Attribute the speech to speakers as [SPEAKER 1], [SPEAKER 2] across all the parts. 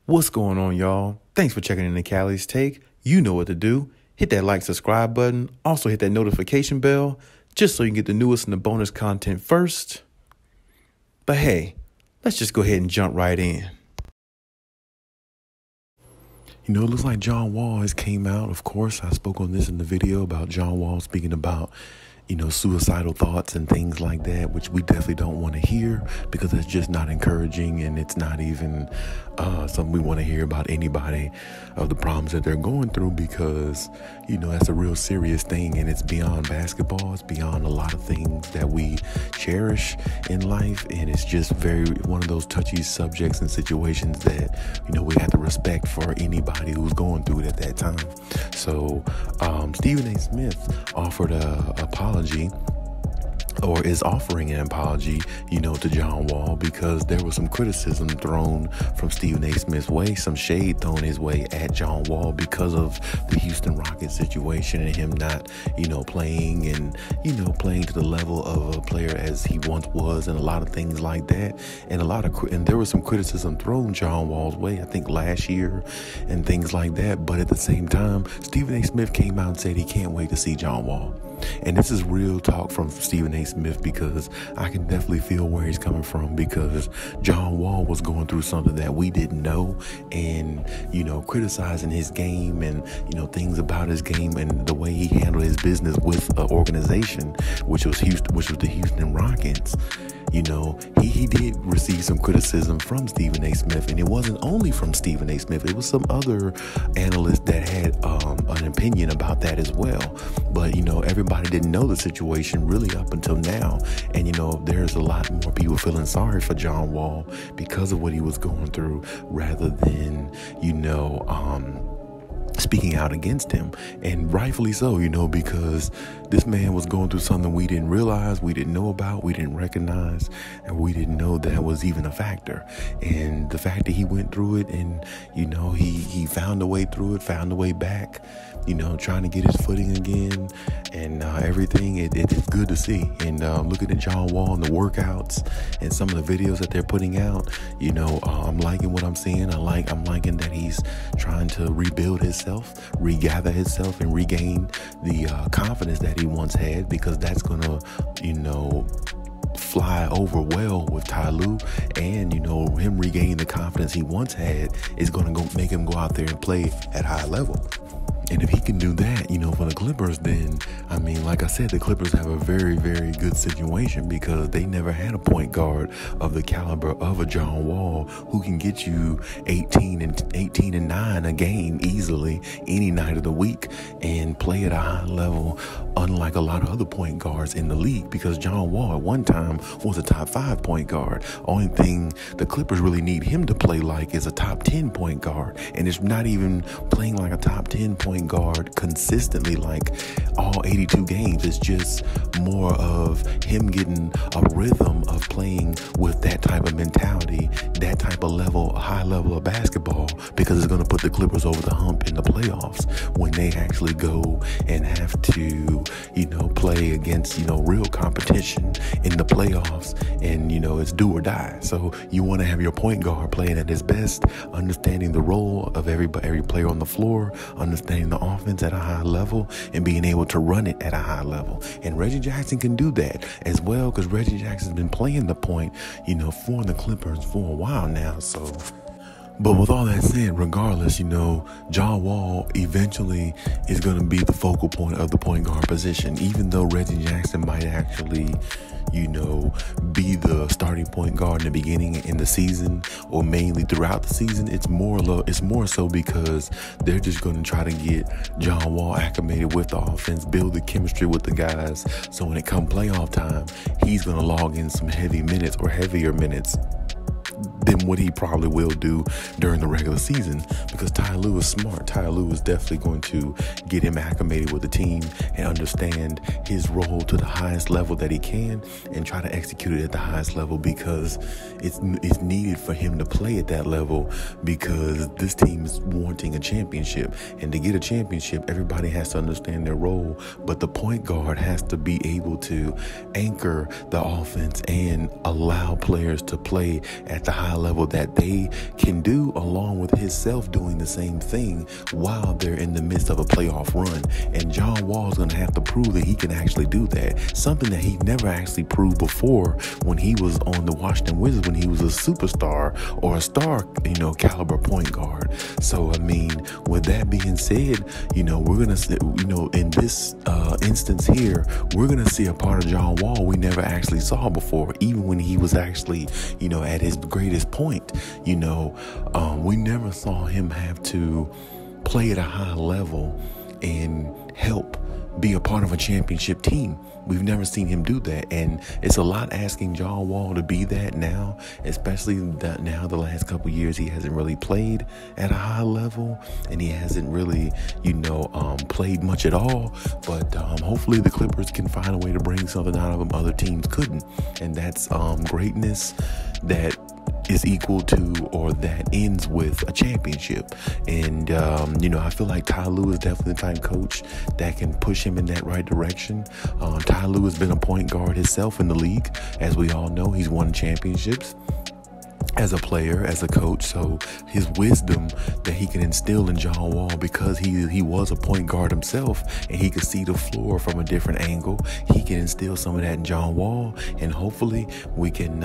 [SPEAKER 1] What's going on, y'all? Thanks for checking in the Callie's Take. You know what to do. Hit that like, subscribe button. Also hit that notification bell just so you can get the newest and the bonus content first. But hey, let's just go ahead and jump right in. You know, it looks like John Wall has came out. Of course, I spoke on this in the video about John Wall speaking about, suicidal thoughts and things like that, which we definitely don't want to hear because it's just not encouraging, and it's not even something we want to hear about anybody of the problems that they're going through, because, that's a real serious thing, and it's beyond basketball. It's beyond a lot of things that we cherish in life, and it's just one of those touchy subjects and situations that, we have to respect for anybody who's going through it at that time. So Stephen A. Smith offered a apology, or is offering an apology, to John Wall, because there was some criticism thrown from Stephen A. Smith's way, some shade thrown his way at John Wall because of the Houston Rockets situation and him not, playing and, playing to the level of a player as he once was, and a lot of things like that. And and there was some criticism thrown John Wall's way, I think last year, and things like that. But at the same time, Stephen A. Smith came out and said he can't wait to see John Wall. And this is real talk from Stephen A. Smith, because I can definitely feel where he's coming from, because John Wall was going through something that we didn't know, and, criticizing his game and, things about his game and the way he handled his business with an organization, which was the Houston Rockets. He did receive some criticism from Stephen A. Smith, and it wasn't only from Stephen A. Smith. It was some other analysts that had an opinion about that as well. But, everybody didn't know the situation really up until now. And, there's a lot more people feeling sorry for John Wall because of what he was going through, rather than, speaking out against him. And rightfully so, because this man was going through something we didn't realize, we didn't know about, we didn't recognize, and we didn't know that was even a factor. And the fact that he went through it, and he found a way through it, found a way back, trying to get his footing again, and everything, it's good to see. And looking at John Wall and the workouts and some of the videos that they're putting out, I'm liking what I'm seeing. I'm liking that he's trying to rebuild himself, regather himself, and regain the confidence that he once had, because that's gonna, fly over well with Ty Lue, and him regaining the confidence he once had is going to make him go out there and play at high level. And if he can do that, for the Clippers, then, like I said, the Clippers have a very, very good situation, because they never had a point guard of the caliber of a John Wall who can get you 18 and 9 a game easily any night of the week and play at a high level, unlike a lot of other point guards in the league, because John Wall at one time was a top 5 point guard. Only thing the Clippers really need him to play like is a top 10 point guard, and it's not even playing like a top 10 point guard consistently like all 82 games. It's just more of him getting a rhythm of playing with that type of mentality, that type of level, high level of basketball, because it's going to put the Clippers over the hump in the playoffs when they actually go and have to, play against, real competition in the playoffs, and, it's do or die. So you want to have your point guard playing at his best, understanding the role of every player on the floor, understanding the offense at a high level, and being able to run it at a high level. And Reggie Jackson can do that as well, because Reggie Jackson's been playing the point, for the Clippers for a while now. So, but with all that said, regardless, John Wall eventually is going to be the focal point of the point guard position, even though Reggie Jackson might actually, be the starting point guard in the beginning in the season, or mainly throughout the season. It's more so because they're just going to try to get John Wall acclimated with the offense, build the chemistry with the guys, so when it comes playoff time, he's going to log in some heavier minutes than what he probably will do during the regular season, because Ty Lue is smart. Ty Lue is definitely going to get him acclimated with the team and understand his role to the highest level that he can, and try to execute it at the highest level, because it's needed for him to play at that level, because this team is wanting a championship, and to get a championship, everybody has to understand their role, but the point guard has to be able to anchor the offense and allow players to play at the high level that they can do, along with himself doing the same thing while they're in the midst of a playoff run. And John Wall is going to have to prove that he can actually do that. Something that he never actually proved before when he was on the Washington Wizards, when he was a superstar or a star, caliber point guard. So, I mean, with that being said, we're going to see, in this instance here, we're going to see a part of John Wall we never actually saw before, even when he was actually, at his greatest point. We never saw him have to play at a high level and help be a part of a championship team. We've never seen him do that, and it's a lot asking John Wall to be that now, especially that now the last couple of years he hasn't really played at a high level, and he hasn't really, played much at all. But hopefully the Clippers can find a way to bring something out of him other teams couldn't, and that's greatness that is equal to or that ends with a championship. And I feel like Ty Lue is definitely the type of coach that can push him in that right direction. Ty Lue has been a point guard himself in the league. As we all know, he's won championships as a player, as a coach. So his wisdom that he can instill in John Wall, because he was a point guard himself and he could see the floor from a different angle, he can instill some of that in John Wall, and hopefully we can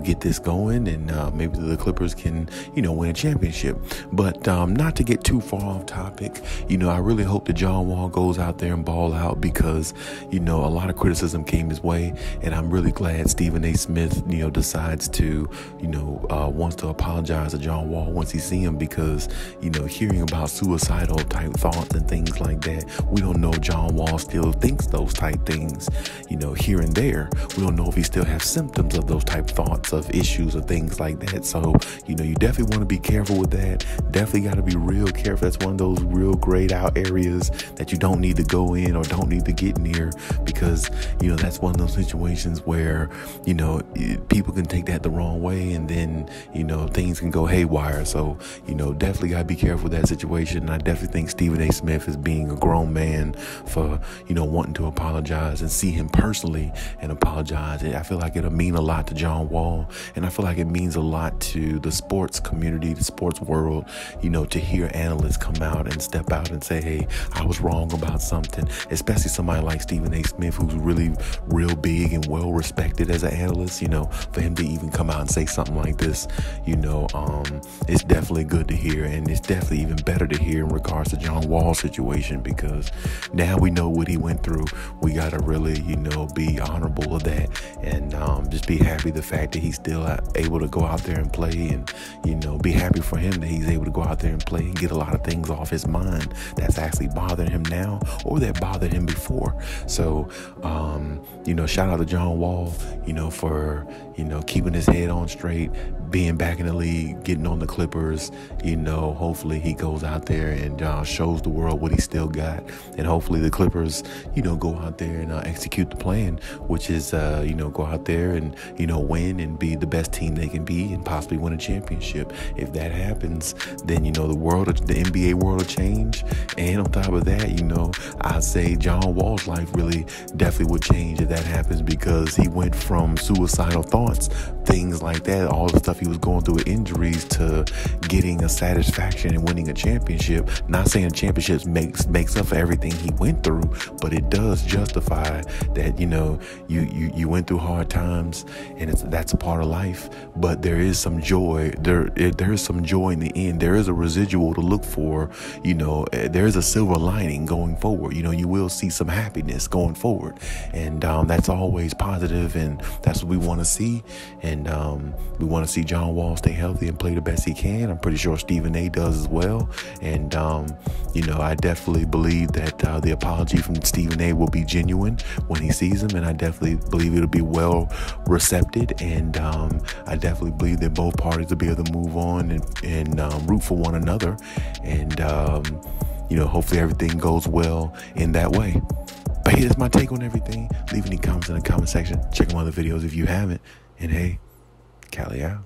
[SPEAKER 1] get this going, and maybe the Clippers can win a championship. But not to get too far off topic, I really hope that John Wall goes out there and ball out, because a lot of criticism came his way, and I'm really glad Stephen A. Smith decides to wants to apologize to John Wall once he see him, because hearing about suicidal type thoughts and things like that, we don't know if John Wall still thinks those type things here and there. We don't know if he still has symptoms of those type thoughts, of issues or things like that. So you definitely want to be careful with that. Definitely got to be real careful. That's one of those real grayed out areas that you don't need to go in or don't need to get near, because that's one of those situations where people can take that the wrong way, and then things can go haywire. So definitely gotta be careful with that situation. And I definitely think Stephen A. Smith is being a grown man for wanting to apologize, and see him personally and apologize. And I feel like it'll mean a lot to John Wall, and I feel like it means a lot to the sports community, the sports world, to hear analysts come out and step out and say, hey, I was wrong about something, especially somebody like Stephen A. Smith, who's really real big and well respected as an analyst. For him to even come out and say something like this, it's definitely good to hear, and it's definitely even better to hear in regards to John Wall's situation, because now we know what he went through. We got to really, be honorable of that, and just be happy the fact that he's still able to go out there and play, and, be happy for him that he's able to go out there and play and get a lot of things off his mind that's actually bothering him now, or that bothered him before. So, shout out to John Wall, for, keeping his head on straight, being back in the league, getting on the Clippers. Hopefully he goes out there and shows the world what he still got, and hopefully the Clippers, go out there and execute the plan, which is, go out there and, win and be the best team they can be, and possibly win a championship. If that happens, then, the NBA world will change. And on top of that, I'd say John Wall's life really definitely would change if that happens, because he went from suicidal thoughts, things like that, all the stuff he was going through with injuries, to getting a satisfaction and winning a championship. Not saying championships makes up for everything he went through, but it does justify that, you went through hard times, and that's a part of life. But there is some joy. There is some joy in the end. There is a residual to look for. There is a silver lining going forward. You will see some happiness going forward, and that's always positive, and that's what we want to see. And we want to see John Wall stay healthy and play the best he can. I'm pretty sure Stephen A. does as well. And I definitely believe that the apology from Stephen A. will be genuine when he sees him, and I definitely believe it'll be well received. And I definitely believe that both parties will be able to move on and root for one another. And hopefully everything goes well in that way. But hey, that's my take on everything. Leave any comments in the comment section. Check my other videos if you haven't. And hey, Cali out.